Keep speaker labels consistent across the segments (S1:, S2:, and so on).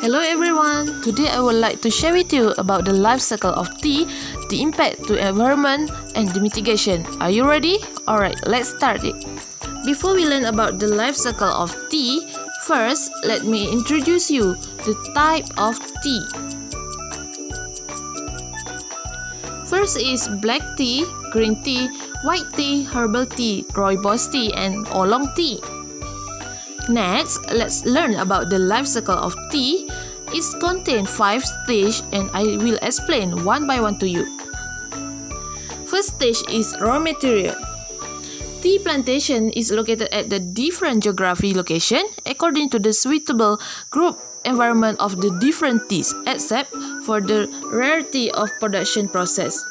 S1: Hello everyone, today I would like to share with you about the life cycle of tea, the impact to environment and the mitigation. Are you ready? Alright, let's start it. Before we learn about the life cycle of tea, first let me introduce you the type of tea. First is black tea, green tea, white tea, herbal tea, rooibos tea and oolong tea. Next, let's learn about the life cycle of tea. It contains 5 stages and I will explain one by one to you. First stage is raw material. Tea plantation is located at the different geography location according to the suitable group environment of the different teas, except for the rarity of production process.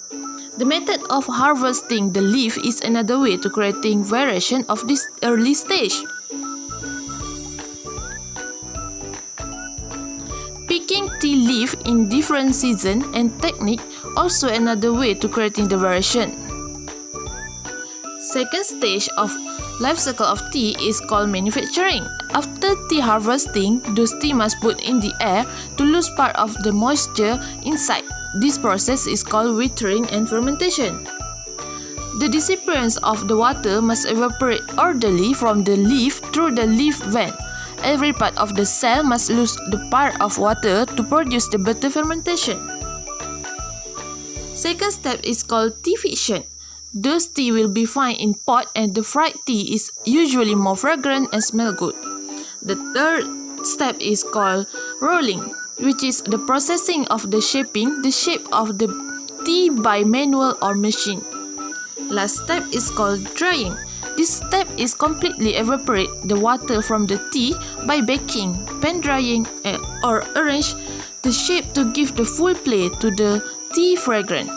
S1: The method of harvesting the leaf is another way to creating variation of this early stage. Picking tea leaf in different season and technique also another way to creating the variation. Second stage of life cycle of tea is called manufacturing. After tea harvesting, those tea must put in the air to lose part of the moisture inside. This process is called withering and fermentation. The disappearance of the water must evaporate orderly from the leaf through the leaf vent. Every part of the cell must lose the part of water to produce the better fermentation. Second step is called tea fiction. Those tea will be fine in pot and the fried tea is usually more fragrant and smell good. The third step is called rolling, which is the processing of the shaping the shape of the tea by manual or machine. Last step is called drying. This step is completely evaporate the water from the tea by baking, pan drying, or arrange the shape to give the full play to the tea fragrance.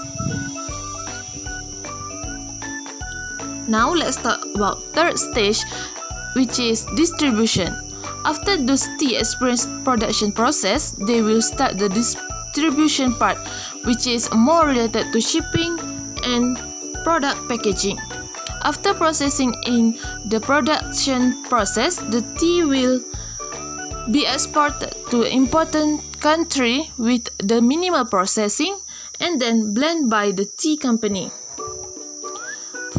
S1: Now let's talk about third stage, which is distribution. After those tea experience production process, they will start the distribution part, which is more related to shipping and product packaging. After processing in the production process, the tea will be exported to important country with the minimal processing and then blended by the tea company.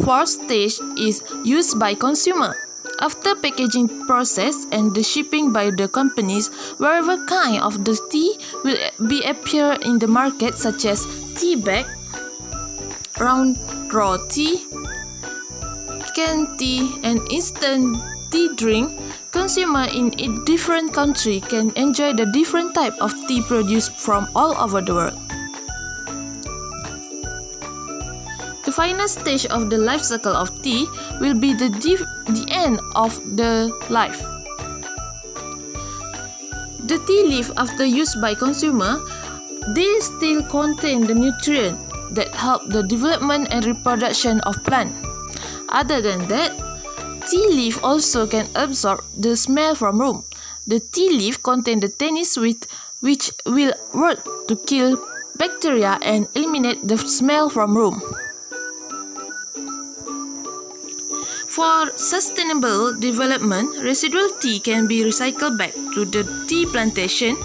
S1: Fourth stage is used by consumer. After packaging process and the shipping by the companies, whatever kind of the tea will be appear in the market, such as tea bag, round raw tea, canned tea and instant tea drink, consumer in a different country can enjoy the different type of tea produced from all over the world. The final stage of the life cycle of tea will be the end of the life. The tea leaf, after used by consumer, they still contain the nutrient that help the development and reproduction of plant. Other than that, tea leaf also can absorb the smell from room. The tea leaf contains the tannins which will work to kill bacteria and eliminate the smell from room. For sustainable development, residual tea can be recycled back to the tea plantation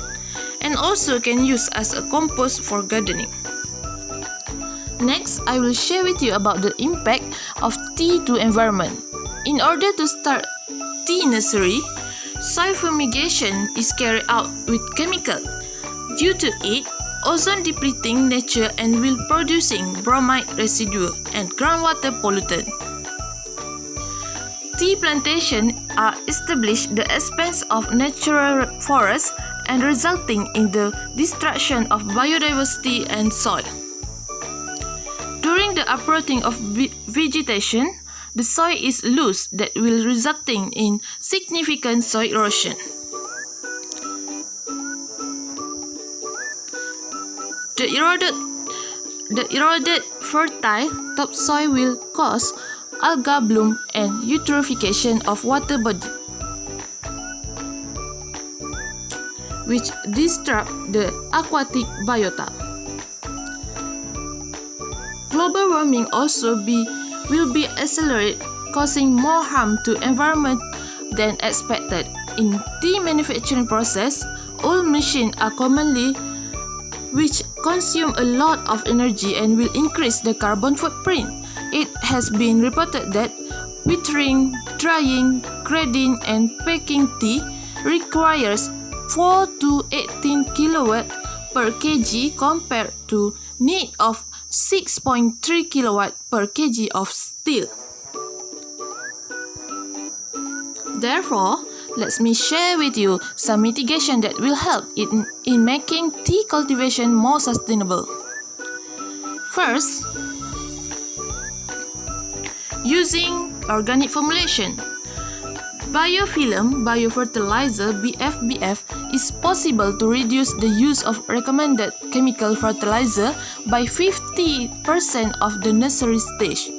S1: and also can use as a compost for gardening. Next, I will share with you about the impact of tea to environment. In order to start tea nursery, soil fumigation is carried out with chemical. Due to it, ozone depleting nature and will producing bromide residue and groundwater pollutant. Tea plantations are established at the expense of natural forests and resulting in the destruction of biodiversity and soil. During the uprooting of vegetation, the soil is loose that will resulting in significant soil erosion. The eroded fertile topsoil will cause algae bloom and eutrophication of water body, which disrupt the aquatic biota. Global warming also will be accelerated, causing more harm to environment than expected. In tea manufacturing process, old machines are commonly which consume a lot of energy and will increase the carbon footprint. It has been reported that withering, drying, grading, and packing tea requires 4 to 18 kilowatt per kg compared to need of 6.3 kilowatt per kg of steel. Therefore, let me share with you some mitigation that will help in making tea cultivation more sustainable. First, using organic formulation. Biofilm biofertilizer (BFBF) is possible to reduce the use of recommended chemical fertilizer by 50% of the nursery stage.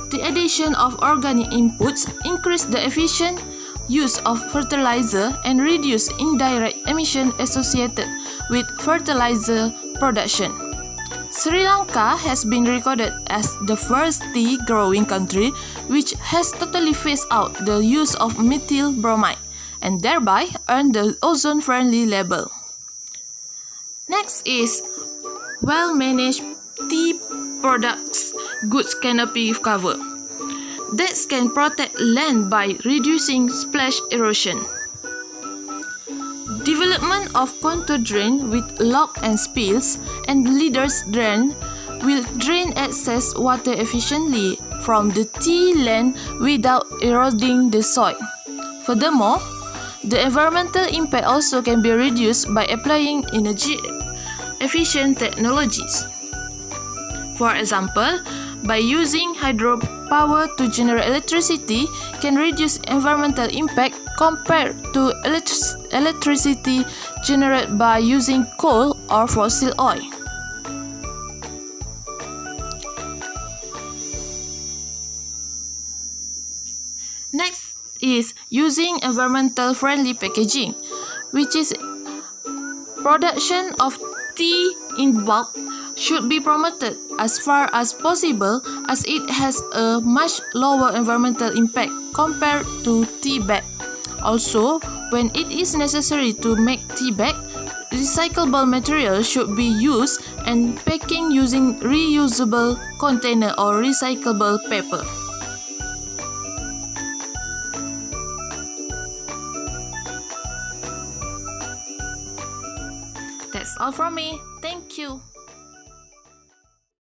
S1: The addition of organic inputs increase the efficient use of fertilizer and reduce indirect emission associated with fertilizer production. Sri Lanka has been recorded as the first tea growing country which has totally phased out the use of methyl bromide and thereby earned the ozone-friendly label. Next is well-managed tea products goods canopy cover that can protect land by reducing splash erosion. Development of contour drain with lock and spills and leaders drain will drain excess water efficiently from the tea land without eroding the soil. Furthermore, the environmental impact also can be reduced by applying energy-efficient technologies. For example, by using hydropower to generate electricity can reduce environmental impact compared to electricity generated by using coal or fossil oil. Next is using environmental friendly packaging, which is production of tea in bulk should be promoted as far as possible as it has a much lower environmental impact compared to tea bag. Also, when it is necessary to make tea bag, recyclable material should be used and packing using reusable container or recyclable paper. That's all from me. Thank you.